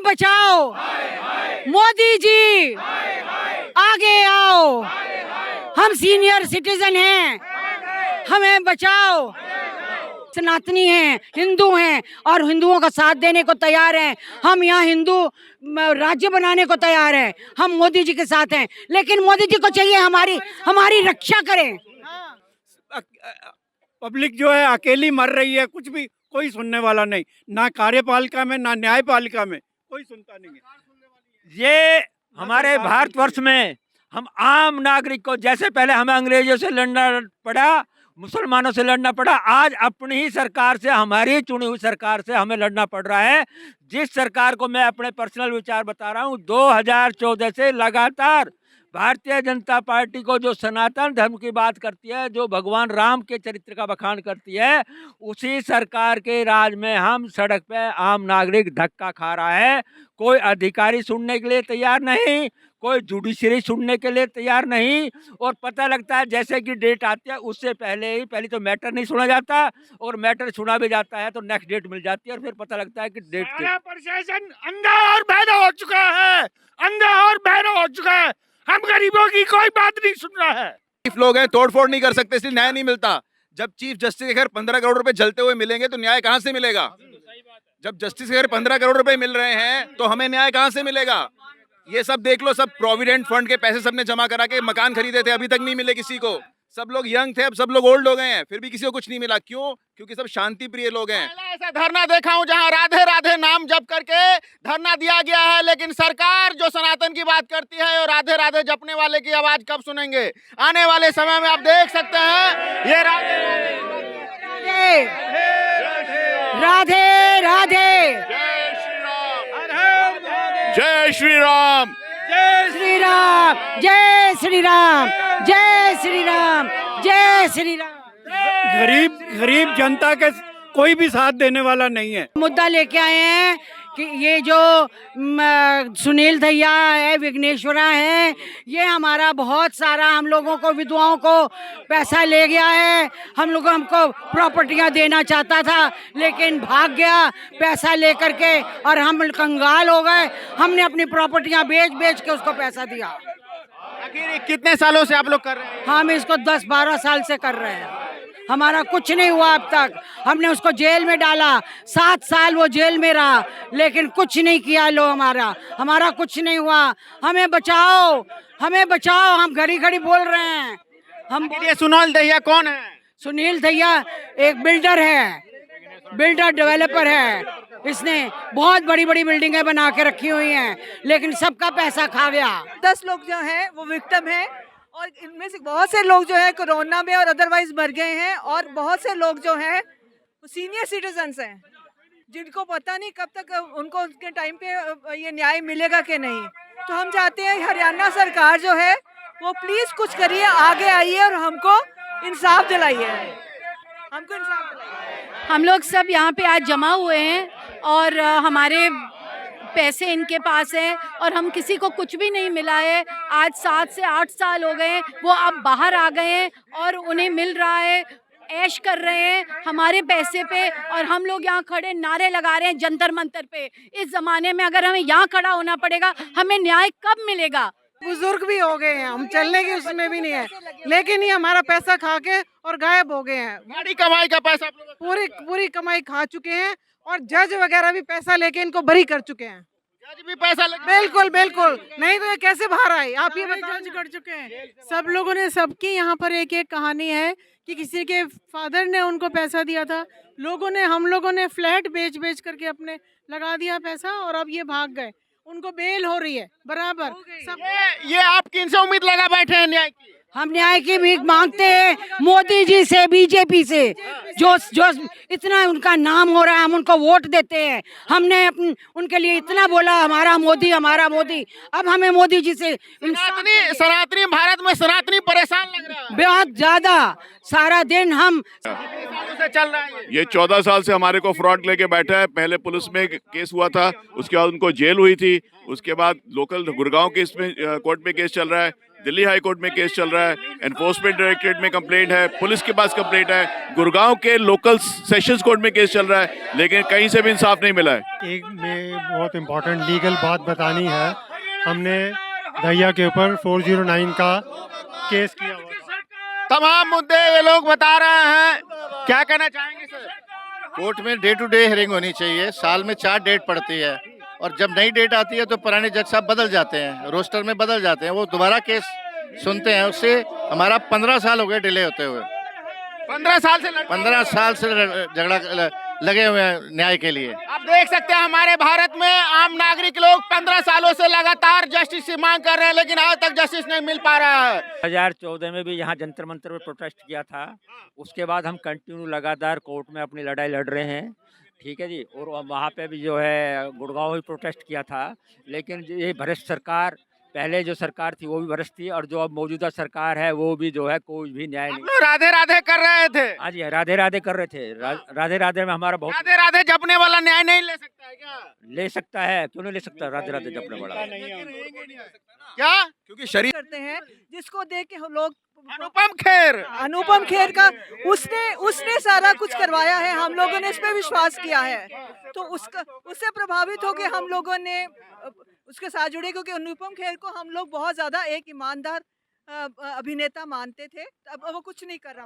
बचाओ, मोदी जी आगे आओ, हम सीनियर सिटीजन हैं, हमें बचाओ। सनातनी हैं, हिंदू हैं और हिंदुओं का साथ देने को तैयार हैं। हम यहाँ हिंदू राज्य बनाने को तैयार हैं। हम मोदी जी के साथ हैं, लेकिन मोदी जी को चाहिए हमारी रक्षा करें। पब्लिक जो है अकेली मर रही है, कुछ भी कोई सुनने वाला नहीं, ना कार्यपालिका में ना न्यायपालिका में कोई सुनता नहीं है। ये हमारे भारतवर्ष में हम आम नागरिक को, जैसे पहले हमें अंग्रेजों से लड़ना पड़ा, मुसलमानों से लड़ना पड़ा, आज अपनी ही सरकार से, हमारी चुनी हुई सरकार से हमें लड़ना पड़ रहा है। जिस सरकार को मैं अपने पर्सनल विचार बता रहा हूँ, 2014 से लगातार भारतीय जनता पार्टी को जो सनातन धर्म की बात करती है, जो भगवान राम के चरित्र का बखान करती है, उसी सरकार के राज में हम सड़क पे आम नागरिक धक्का खा रहा है। कोई अधिकारी सुनने के लिए तैयार नहीं, कोई जुडिशरी सुनने के लिए तैयार नहीं, और पता लगता है जैसे कि डेट आती है उससे पहले तो मैटर नहीं सुना जाता, और मैटर सुना भी जाता है तो नेक्स्ट डेट मिल जाती है, और फिर पता लगता है कि डेट प्रशासन अंधा और बहरा हो चुका है, अंधा और बहरा हो चुका है। हम गरीबों की कोई बात नहीं सुन रहा है। चीफ लोग हैं, तोड़फोड़ नहीं कर सकते, इसलिए न्याय नहीं मिलता। जब चीफ जस्टिस के घर 15 करोड़ रुपए जलते हुए मिलेंगे तो न्याय कहां से मिलेगा? जब जस्टिस के घर 15 करोड़ रुपए मिल रहे हैं तो हमें न्याय कहां से मिलेगा? ये सब देख लो, सब प्रोविडेंट फंड के पैसे सबने जमा करा के मकान खरीदे थे, अभी तक नहीं मिले किसी को। सब लोग यंग थे, अब सब लोग ओल्ड हो गए हैं, फिर भी किसी को कुछ नहीं मिला। क्यों? क्योंकि सब शांति प्रिय लोग हैं। ऐसा धरना देखा हूं जहां राधे राधे नाम जप करके धरना दिया गया है, लेकिन सरकार जो सनातन की बात करती है और राधे राधे जपने वाले की आवाज कब सुनेंगे? आने वाले समय में आप देख सकते हैं ये राधे राधे राधे, जय श्री राम, जय श्री राम, जय श्री राम, जय श्री राम, जय श्री राम। गरीब जनता के कोई भी साथ देने वाला नहीं है। मुद्दा लेके आए हैं कि ये जो सुनील दहिया है, विघ्नेश्वरा है, ये हमारा बहुत सारा हम लोगों को, विधवाओं को पैसा ले गया है। हमको प्रॉपर्टियां देना चाहता था, लेकिन भाग गया पैसा लेकर के, और हम कंगाल हो गए। हमने अपनी प्रॉपर्टियां बेच के उसको पैसा दिया। आखिर कितने सालों से आप लोग कर रहे हैं? हम इसको 10-12 साल से कर रहे हैं, हमारा कुछ नहीं हुआ अब तक। हमने उसको जेल में डाला, 7 साल वो जेल में रहा, लेकिन कुछ नहीं किया। लो हमारा कुछ नहीं हुआ। हमें बचाओ, हमें बचाओ, हम घड़ी घड़ी बोल रहे हैं। हम ये सुनील दहिया कौन है? सुनील दहिया एक बिल्डर है, बिल्डर डेवलपर है। इसने बहुत बड़ी बड़ी बिल्डिंगें बना के रखी हुई हैं, लेकिन सबका पैसा खा गया। 10 लोग जो हैं वो विक्टिम हैं, और इनमें से बहुत से लोग जो है कोरोना में और अदरवाइज मर गए हैं, और बहुत से लोग जो हैं सीनियर सिटीजन्स हैं, जिनको पता नहीं कब तक उनको उनके टाइम पे ये न्याय मिलेगा कि नहीं। तो हम चाहते हैं हरियाणा सरकार जो है वो प्लीज कुछ करिए, आगे आइए और हमको इंसाफ दिलाइए, हमको इंसाफ दिलाइए। हम लोग सब यहाँ पे आज जमा हुए हैं, और हमारे पैसे इनके पास हैं, और हम किसी को कुछ भी नहीं मिला है। आज 7 से 8 साल हो गए हैं, वो अब बाहर आ गए हैं और उन्हें मिल रहा है, ऐश कर रहे हैं हमारे पैसे पे, और हम लोग यहाँ खड़े नारे लगा रहे हैं जंतर मंतर पे। इस ज़माने में अगर हमें यहाँ खड़ा होना पड़ेगा, हमें न्याय कब मिलेगा? बुजुर्ग भी हो गए हैं, हम चलने की उसमें भी नहीं है, लेकिन ये हमारा पैसा खा के और गायब हो गए हैं। बड़ी कमाई का पैसा आप लोग पूरी कमाई खा चुके हैं, और जज वगैरह भी पैसा लेके इनको बरी कर चुके हैं। जज भी पैसा बिल्कुल, नहीं तो ये कैसे बाहर आए? आप ये जज कर चुके हैं। सब लोगों ने, सबकी यहाँ पर एक एक कहानी है कि किसी के फादर ने उनको पैसा दिया था, हम लोगों ने फ्लैट बेच करके अपने लगा दिया पैसा, और अब ये भाग गए। उनको बेल हो रही है बराबर। ये आप किन से उम्मीद लगा बैठे हैं न्याय की? हम न्याय की भीख मांगते हैं मोदी जी से, बीजेपी से, जो इतना उनका नाम हो रहा है, हम उनको वोट देते हैं। हमने उनके लिए इतना बोला, हमारा मोदी, हमारा मोदी। अब हमें मोदी जी से सनातनी भारत में सनातनी परेशान लग रहा है बहुत ज्यादा। सारा दिन हम से चल रहा है ये 14 साल से हमारे को फ्रॉड लेके बैठा है। पहले पुलिस में केस हुआ था, उसके बाद उनको जेल हुई थी, उसके बाद लोकल गुड़गांव केस में कोर्ट में केस चल रहा है, दिल्ली हाई कोर्ट में केस चल रहा है, एनफोर्समेंट डायरेक्टरेट में कंप्लेंट है, पुलिस के पास कंप्लेंट है, गुड़गांव के लोकल सेशंस कोर्ट में केस चल रहा है, लेकिन कहीं से भी इंसाफ नहीं मिला है। एक में बहुत इम्पोर्टेंट लीगल बात बतानी है। हमने दहिया के ऊपर 409 का केस किया हुआ था। तमाम मुद्दे ये लोग बता रहे हैं, क्या कहना चाहेंगे सर? कोर्ट में डे टू डे हियरिंग होनी चाहिए। साल में 4 डेट पड़ती है और जब नई डेट आती है तो पुराने जज साहब बदल जाते हैं, रोस्टर में बदल जाते हैं, वो दोबारा केस सुनते हैं। उससे हमारा 15 साल हो गए डिले होते हुए। 15 साल से 15 साल से झगड़ा लगे हुए हैं न्याय के लिए। आप देख सकते हैं हमारे भारत में आम नागरिक लोग 15 सालों से लगातार जस्टिस की मांग कर रहे हैं, लेकिन आज तक जस्टिस नहीं मिल पा रहा है। 2014 में भी यहाँ जंतर मंतर में प्रोटेस्ट किया था, उसके बाद हम कंटिन्यू लगातार कोर्ट में अपनी लड़ाई लड़ रहे हैं, ठीक है जी। और वहाँ पे भी जो है गुड़गांव भी प्रोटेस्ट किया था, लेकिन ये भ्रष्ट सरकार, पहले जो सरकार थी वो भी भ्रष्ट थी, और जो अब मौजूदा सरकार है वो भी जो है कोई भी न्याय नहीं। लोग राधे राधे कर रहे थे। हाँ जी, राधे राधे कर रहे थे। राधे राधे में हमारा बहुत राधे राधे जपने वाला न्याय नहीं ले सकता है क्या? ले सकता है, क्यों नहीं ले सकता? राधे राधे जपने वाला क्या क्योंकि शरीर करते हैं जिसको देख के हम लोग अनुपम खेर का उसने सारा कुछ करवाया है, हम लोगों ने इस पे विश्वास किया है, तो उससे प्रभावित होकर हम लोगों ने उसके साथ जुड़े, क्योंकि अनुपम खेर को हम लोग बहुत ज्यादा एक ईमानदार अभिनेता मानते थे। अब वो कुछ नहीं कर रहा।